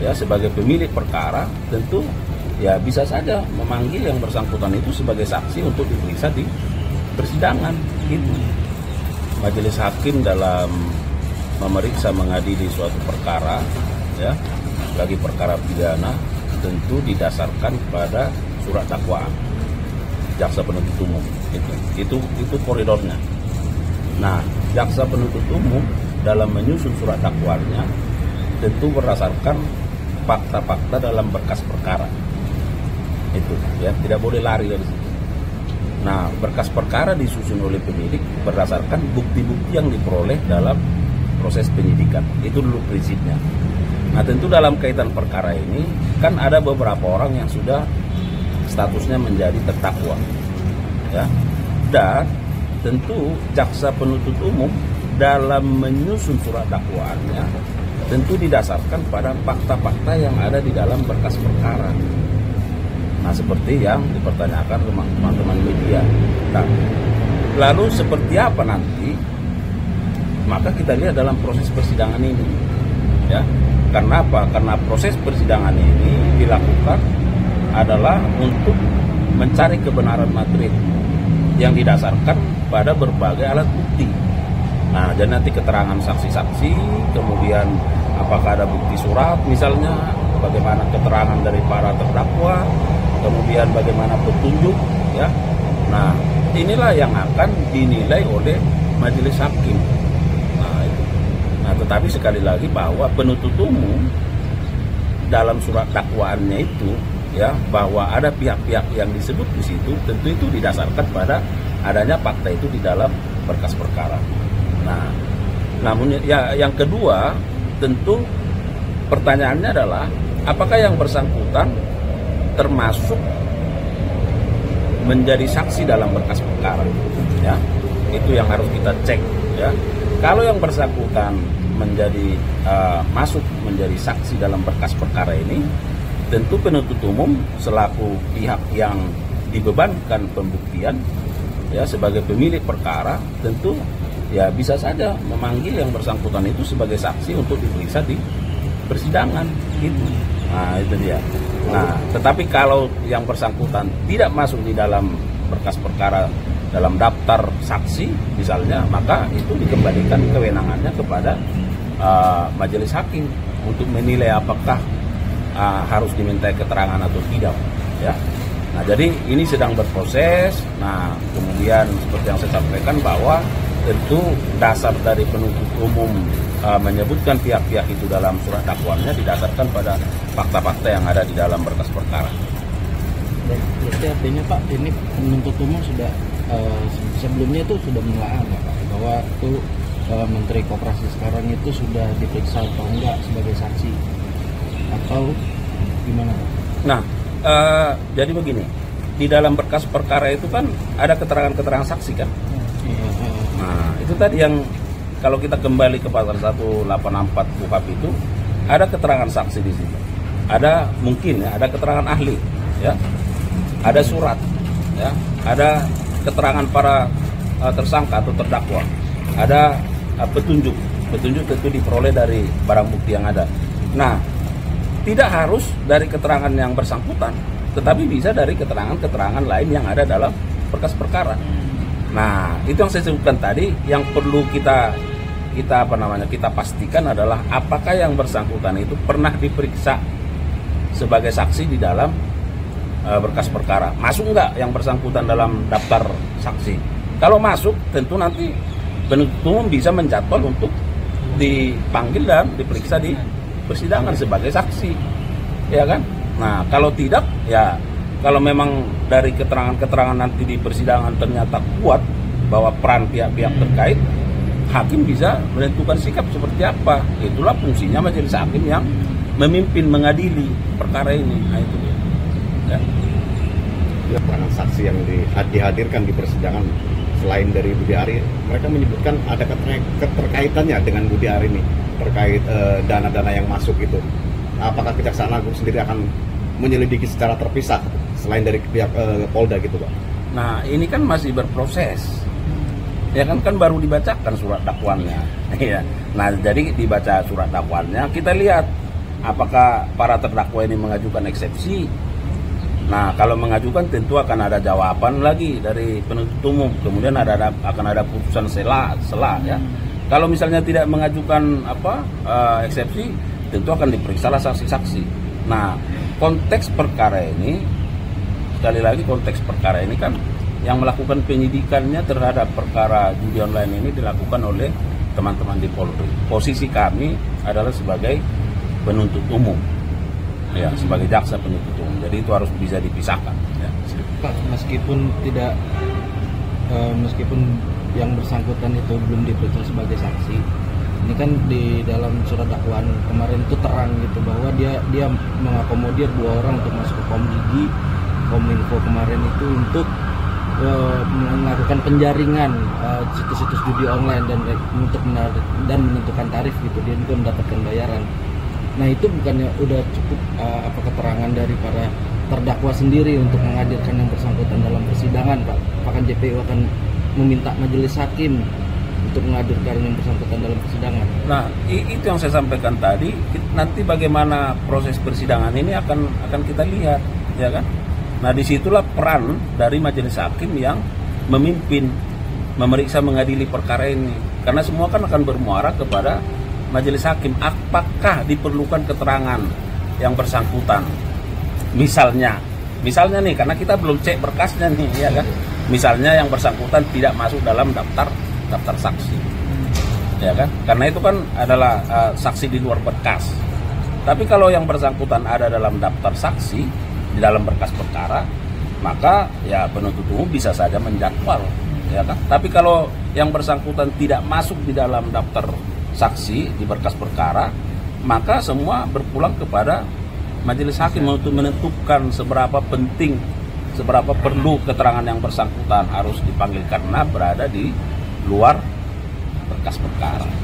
ya sebagai pemilik perkara tentu ya bisa saja memanggil yang bersangkutan itu sebagai saksi untuk diperiksa di persidangan gitu. Majelis hakim dalam memeriksa mengadili suatu perkara ya bagi perkara pidana tentu didasarkan pada surat dakwaan jaksa penuntut umum itu koridornya. Nah, jaksa penuntut umum dalam menyusun surat dakwaannya tentu berdasarkan fakta-fakta dalam berkas perkara. Itu ya, tidak boleh lari dari situ. Nah, berkas perkara disusun oleh penyidik berdasarkan bukti-bukti yang diperoleh dalam proses penyidikan. Itu dulu prinsipnya. Nah, tentu dalam kaitan perkara ini kan ada beberapa orang yang sudah statusnya menjadi terdakwa. Ya. Dan tentu jaksa penuntut umum dalam menyusun surat dakwaannya tentu didasarkan pada fakta-fakta yang ada di dalam berkas perkara. Nah, seperti yang dipertanyakan teman-teman media. Nah, lalu seperti apa nanti? Maka kita lihat dalam proses persidangan ini. Ya. Karena apa? Karena proses persidangan ini dilakukan adalah untuk mencari kebenaran material yang didasarkan pada berbagai alat bukti. Nah, jadi nanti keterangan saksi-saksi, kemudian apakah ada bukti surat misalnya, bagaimana keterangan dari para terdakwa, kemudian bagaimana petunjuk, ya. Nah, inilah yang akan dinilai oleh majelis hakim. Nah, itu. Nah, tetapi sekali lagi bahwa penuntut umum dalam surat dakwaannya itu, ya, bahwa ada pihak-pihak yang disebut di situ, tentu itu didasarkan pada adanya fakta itu di dalam berkas perkara. Nah, namun ya yang kedua tentu pertanyaannya adalah apakah yang bersangkutan termasuk menjadi saksi dalam berkas perkara, ya itu yang harus kita cek, ya. Kalau yang bersangkutan menjadi masuk menjadi saksi dalam berkas perkara ini, tentu penuntut umum selaku pihak yang dibebankan pembuktian, ya sebagai pemilik perkara tentu ya bisa saja memanggil yang bersangkutan itu sebagai saksi untuk diperiksa di persidangan gitu. Nah, itu dia. Nah, tetapi kalau yang bersangkutan tidak masuk di dalam berkas perkara dalam daftar saksi misalnya, maka itu dikembalikan kewenangannya kepada majelis hakim untuk menilai apakah harus dimintai keterangan atau tidak, ya. Nah, jadi ini sedang berproses. Nah, kemudian seperti yang saya sampaikan bahwa tentu dasar dari penuntut umum menyebutkan pihak-pihak itu dalam surat dakwaannya didasarkan pada fakta-fakta yang ada di dalam berkas perkara. Berarti artinya Pak, ini penuntut umum sudah sebelumnya itu sudah menelaah nggak Pak, bahwa itu Menteri Koperasi sekarang itu sudah diperiksa atau enggak sebagai saksi atau gimana Pak? Nah, jadi begini, di dalam berkas perkara itu kan ada keterangan-keterangan saksi kan. Nah, itu tadi yang kalau kita kembali ke pasal 184 KUHP itu ada keterangan saksi di situ. Ada mungkin ya, ada keterangan ahli, ya. Ada surat, ya. Ada keterangan para tersangka atau terdakwa. Ada petunjuk. Petunjuk tentu diperoleh dari barang bukti yang ada. Nah, tidak harus dari keterangan yang bersangkutan, tetapi bisa dari keterangan-keterangan lain yang ada dalam berkas perkara. Nah, itu yang saya sebutkan tadi, yang perlu kita pastikan adalah apakah yang bersangkutan itu pernah diperiksa sebagai saksi di dalam berkas perkara. Masuk enggak yang bersangkutan dalam daftar saksi? Kalau masuk, tentu nanti penuntut umum bisa menjadwal untuk dipanggil dan diperiksa di persidangan sebagai saksi, ya kan? Nah, kalau tidak, ya kalau memang dari keterangan-keterangan nanti di persidangan ternyata kuat bahwa peran pihak-pihak terkait, hakim bisa menentukan sikap seperti apa. Itulah fungsinya majelis hakim yang memimpin mengadili perkara ini. Nah, itu dia. Ya. Keterangan saksi yang dihadirkan di persidangan selain dari Budi Ari, mereka menyebutkan ada keterkaitannya dengan Budi Ari ini terkait dana-dana yang masuk itu. Apakah Kejaksaan Agung sendiri akan menyelidiki secara terpisah selain dari pihak Polda gitu Pak? Nah, ini kan masih berproses. Ya kan baru dibacakan surat dakwaannya. Nah, jadi dibaca surat dakwaannya, kita lihat apakah para terdakwa ini mengajukan eksepsi? Nah, kalau mengajukan tentu akan ada jawaban lagi dari penuntut umum. Kemudian akan ada putusan sela ya. Kalau misalnya tidak mengajukan eksepsi, tentu akan diperiksa saksi-saksi. Nah, konteks perkara ini, sekali lagi konteks perkara ini kan yang melakukan penyidikannya terhadap perkara judi online ini dilakukan oleh teman-teman di Polri. Posisi kami adalah sebagai penuntut umum, ya, sebagai jaksa penuntut umum. Jadi itu harus bisa dipisahkan. Ya. Pak, meskipun yang bersangkutan itu belum diperiksa sebagai saksi, ini kan di dalam surat dakwaan kemarin itu terang gitu bahwa dia mengakomodir 2 orang untuk masuk ke Komdigi, Kominfo kemarin itu untuk melakukan penjaringan situs-situs judi online dan menentukan tarif gitu. Dia juga mendapatkan bayaran. Nah, itu bukannya udah cukup keterangan dari para terdakwa sendiri untuk menghadirkan yang bersangkutan dalam persidangan, Pak? Apakah JPU akan meminta majelis hakim untuk menghadirkan yang bersangkutan dalam persidangan? Nah, itu yang saya sampaikan tadi. Nanti bagaimana proses persidangan ini akan kita lihat, ya kan? Nah, disitulah peran dari majelis hakim yang memimpin, memeriksa, mengadili perkara ini. Karena semua kan akan bermuara kepada majelis hakim. Apakah diperlukan keterangan yang bersangkutan? Misalnya nih, karena kita belum cek berkasnya nih, ya kan? Misalnya yang bersangkutan tidak masuk dalam daftar saksi, ya kan? Karena itu kan adalah saksi di luar berkas. Tapi kalau yang bersangkutan ada dalam daftar saksi di dalam berkas perkara, maka ya penuntut umum bisa saja menjadwal, ya kan? Tapi kalau yang bersangkutan tidak masuk di dalam daftar saksi di berkas perkara, maka semua berpulang kepada majelis hakim untuk menentukan seberapa penting, seberapa perlu keterangan yang bersangkutan harus dipanggil karena berada di luar berkas perkara.